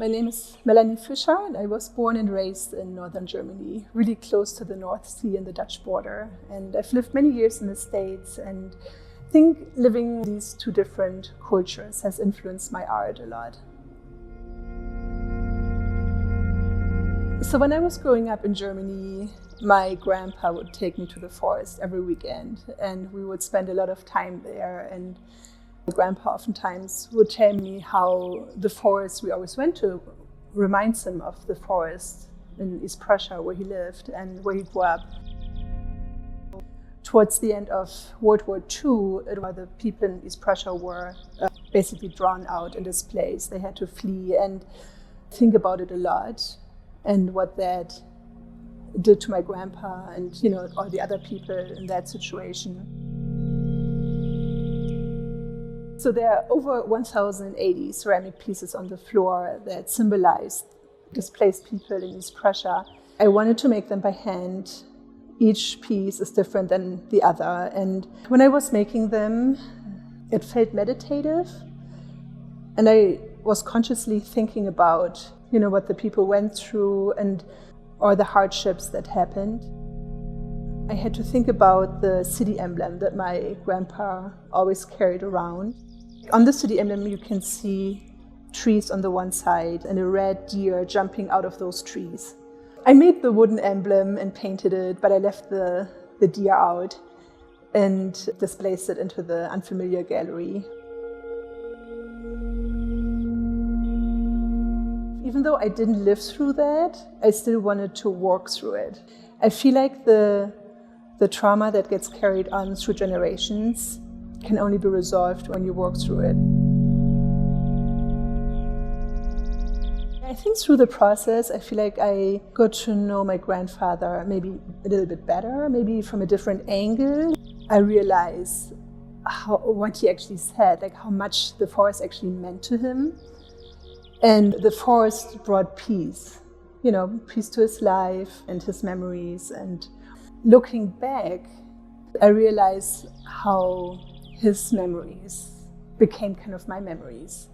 My name is Melanie Fischer, and I was born and raised in northern Germany, really close to the North Sea and the Dutch border. And I've lived many years in the States, and I think living these two different cultures has influenced my art a lot. So when I was growing up in Germany, my grandpa would take me to the forest every weekend, and we would spend a lot of time there. And my grandpa oftentimes would tell me how the forest we always went to reminds him of the forest in East Prussia where he lived and where he grew up. Towards the end of World War II, the people in East Prussia were basically drawn out and displaced. They had to flee, and think about it a lot and what that did to my grandpa and all the other people in that situation. So there are over 1,080 ceramic pieces on the floor that symbolize displaced people in East Prussia. I wanted to make them by hand. Each piece is different than the other. And when I was making them, it felt meditative. And I was consciously thinking about, what the people went through or the hardships that happened. I had to think about the city emblem that my grandpa always carried around. On the city emblem, you can see trees on the one side and a red deer jumping out of those trees. I made the wooden emblem and painted it, but I left the deer out and displaced it into the unfamiliar gallery. Even though I didn't live through that, I still wanted to work through it. I feel like the trauma that gets carried on through generations can only be resolved when you work through it. I think through the process, I feel like I got to know my grandfather maybe a little bit better, maybe from a different angle. I realized what he actually said, like how much the forest actually meant to him. And the forest brought peace, peace to his life and his memories. And looking back, I realized how his memories became kind of my memories.